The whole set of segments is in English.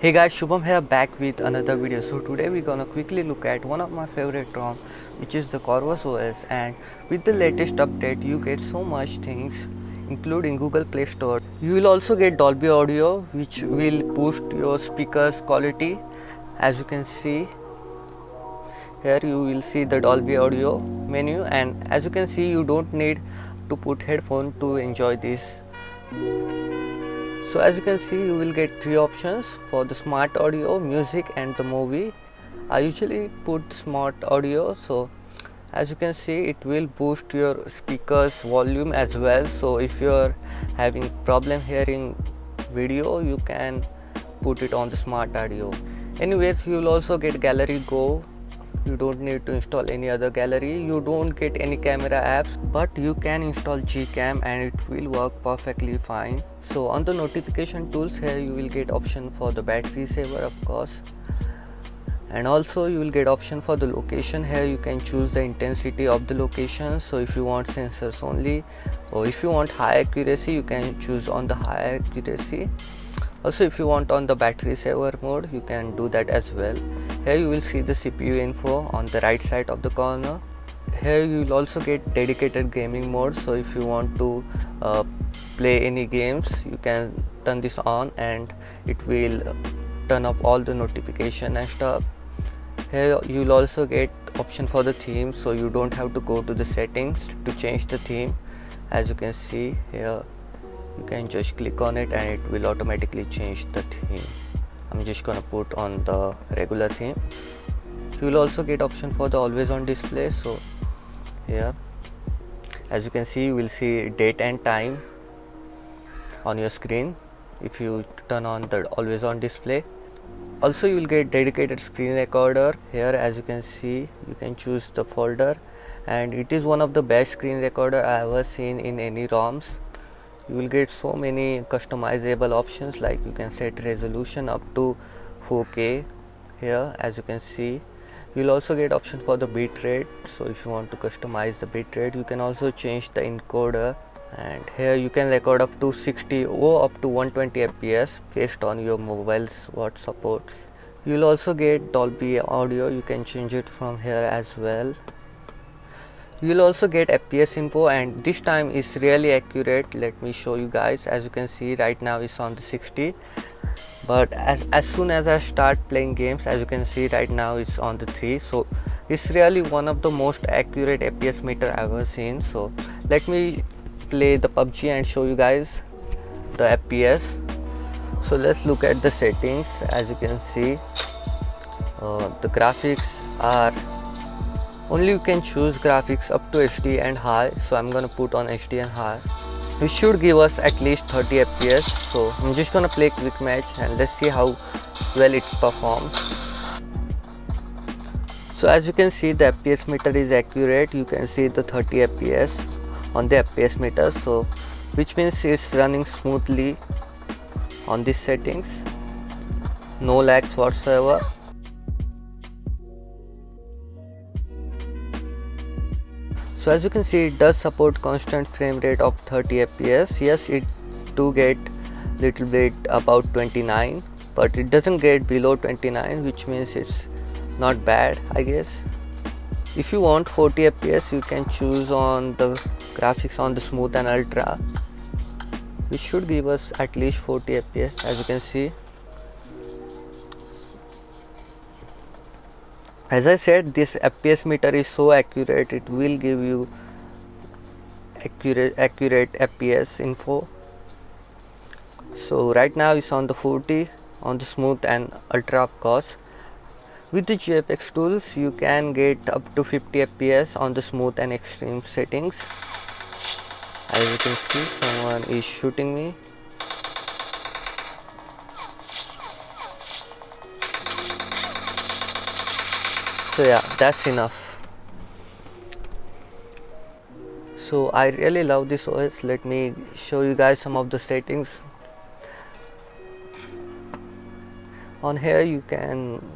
Hey guys, Shubham here, back with another video. So today we're gonna quickly look at one of my favorite ROM, which is the Corvus OS. And with the latest update you get so much things, including Google Play Store. You will also get Dolby Audio, which will boost your speakers quality. As you can see here, you will see the Dolby Audio menu, and as you can see, you don't need to put headphone to enjoy this. So as you can see, you will get three options for the smart audio, music and the movie. I usually put smart audio, so as you can see it will boost your speakers volume as well. So if you are having problem hearing video, you can put it on the smart audio. Anyways, you will also get Gallery Go. You don't need to install any other gallery. You don't get any camera apps, but you can install Gcam and it will work perfectly fine. So on the notification tools, here you will get option for the battery saver, of course, and also you will get option for the location. Here you can choose the intensity of the location. So if you want sensors only, or if you want high accuracy, you can choose on the high accuracy. Also, if you want on the battery saver mode, you can do that as well. Here you will see the CPU info on the right side of the corner. Here you will also get dedicated gaming mode. So if you want to play any games, you can turn this on and it will turn up all the notification and stuff. Here you will also get option for the theme, so you don't have to go to the settings to change the theme. As you can see here, you can just click on it and it will automatically change the theme. I'm just gonna put on the regular theme. You will also get option for the always on display. So here, as you can see, you will see date and time on your screen if you turn on the always on display. Also, you will get dedicated screen recorder. Here, as you can see, you can choose the folder, and it is one of the best screen recorder I ever seen in any ROMs. You will get so many customizable options, like you can set resolution up to 4K. Here, as you can see, you will also get option for the bitrate. So if you want to customize the bitrate, you can also change the encoder. And here you can record up to 60 or up to 120 fps based on your mobile's what supports. You will also get Dolby Audio. You can change it from here as well. You will also get FPS info, and this time is really accurate. Let me show you guys. As you can see, right now it's on the 60, but as soon as I start playing games, as you can see right now it's on the 3. So it's really one of the most accurate FPS meter I've ever seen. So let me play the PUBG and show you guys the FPS. So let's look at the settings. As you can see, the graphics are only, you can choose graphics up to HD and high. So I'm gonna put on HD and high. It should give us at least 30 fps. So I'm just gonna play quick match and let's see how well it performs. So as you can see, the FPS meter is accurate. You can see the 30 fps on the FPS meter, so which means it's running smoothly on these settings, no lags whatsoever. So as you can see, it does support constant frame rate of 30 fps. Yes, it do get little bit about 29, but it doesn't get below 29, which means it's not bad, I guess. If you want 40 fps, you can choose on the graphics on the smooth and ultra, which should give us at least 40 fps. As you can see, as I said, this FPS meter is so accurate, it will give you accurate FPS info. So right now it's on the 40 on the smooth and ultra, of course. With the GFX tools, you can get up to 50 fps on the smooth and extreme settings. As you can see, someone is shooting me. So yeah, that's enough. So I really love this OS. Let me show you guys some of the settings. On here you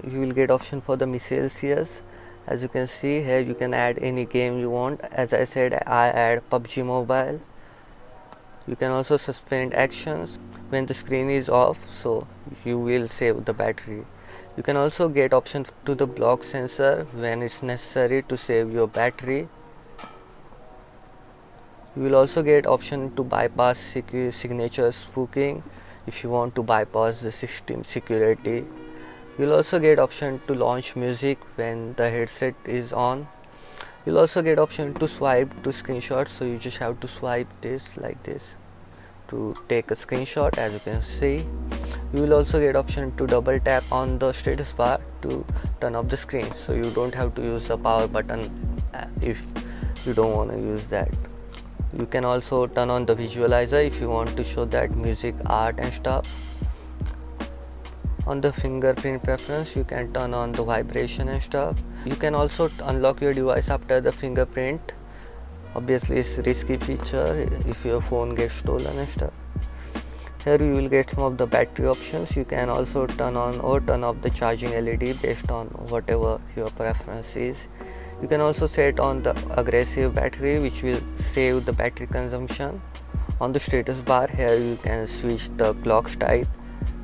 will get option for the missiles. Yes, as you can see here, you can add any game you want. As I said, I add PUBG Mobile. You can also suspend actions. when the screen is off, so you will save the battery. You can also get option to the block sensor when it's necessary to save your battery. You will also get option to bypass signature spooking if you want to bypass the system security. You'll also get option to launch music when the headset is on. You'll also get option to swipe to screenshot, so you just have to swipe this like this to take a screenshot. As you can see, you will also get option to double tap on the status bar to turn off the screen, so you don't have to use the power button if you don't want to use that. You can also turn on the visualizer if you want to show that music, art and stuff. On the fingerprint preference, you can turn on the vibration and stuff. You can also unlock your device after the fingerprint. Obviously it's a risky feature if your phone gets stolen and stuff. Here you will get some of the battery options. You can also turn on or turn off the charging LED based on whatever your preference is. You can also set on the aggressive battery, which will save the battery consumption. On the status bar, here you can switch the clock style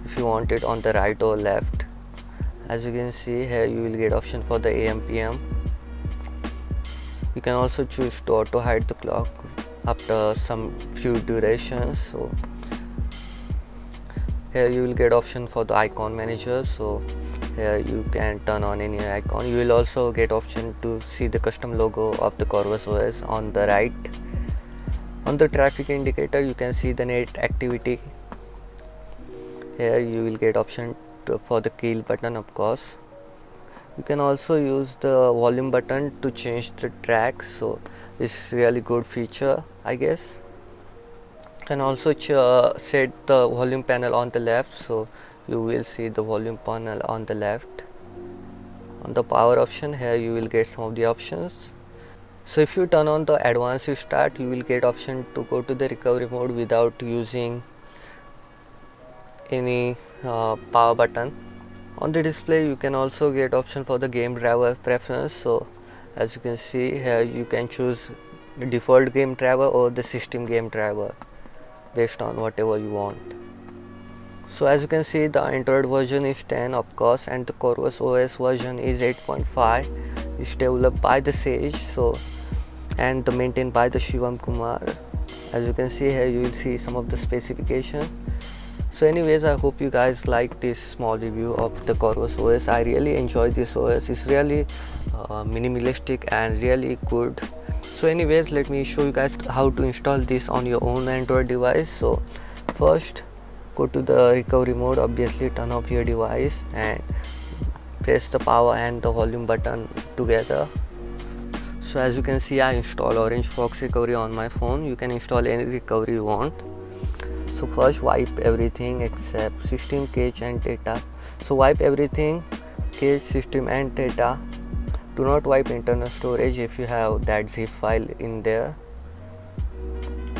if you want it on the right or left. As you can see here, you will get option for the AM PM. You can also choose to auto hide the clock after some few durations. So here you will get option for the icon manager, so here you can turn on any icon. You will also get option to see the custom logo of the Corvus OS on the right. On the traffic indicator, you can see the net activity. Here you will get option for the kill button, of course. You can also use the volume button to change the track, so it's really good feature, I guess. You can also set the volume panel on the left, so you will see the volume panel on the left. On the power option, here you will get some of the options. So if you turn on the advanced start, you will get option to go to the recovery mode without using any power button. On the display, you can also get option for the game driver preference. So as you can see here, you can choose the default game driver or the system game driver based on whatever you want. So as you can see, the Android version is 10, of course, and the Corvus OS version is 8.5. It's developed by the Sage, so and maintained by the Shivam Kumar. As you can see here, you will see some of the specification. So anyways, I hope you guys like this small review of the Corvus OS. I really enjoyed this OS. It's really minimalistic and really good. So anyways, let me show you guys how to install this on your own Android device. So first, go to the recovery mode. Obviously turn off your device and press the power and the volume button together. So as you can see, I install Orange Fox recovery on my phone. You can install any recovery you want. So first, wipe everything except system, cache and data. So wipe everything, cache, system and data. Do not wipe internal storage if you have that zip file in there.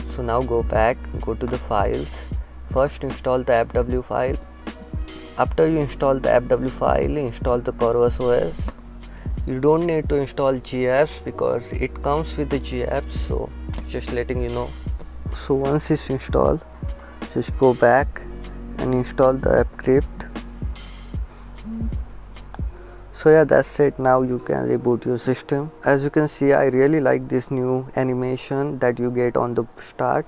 So now go back, go to the files. First install the AppW file. After you install the AppW file, install the Corvus OS. You don't need to install GApps because it comes with the GApps, so just letting you know. So once it's installed, just go back and install the AppCrypt. So yeah, that's it. Now you can reboot your system. As you can see, I really like this new animation that you get on the start.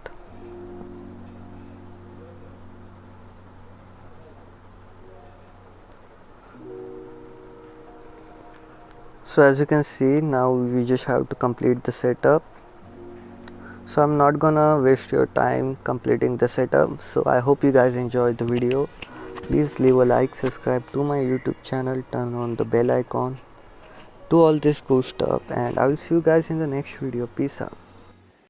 So as you can see, now we just have to complete the setup. So I'm not gonna waste your time completing the setup. So I hope you guys enjoyed the video. Please leave a like, subscribe to my YouTube channel, turn on the bell icon, do all this cool stuff, and I will see you guys in the next video. Peace out.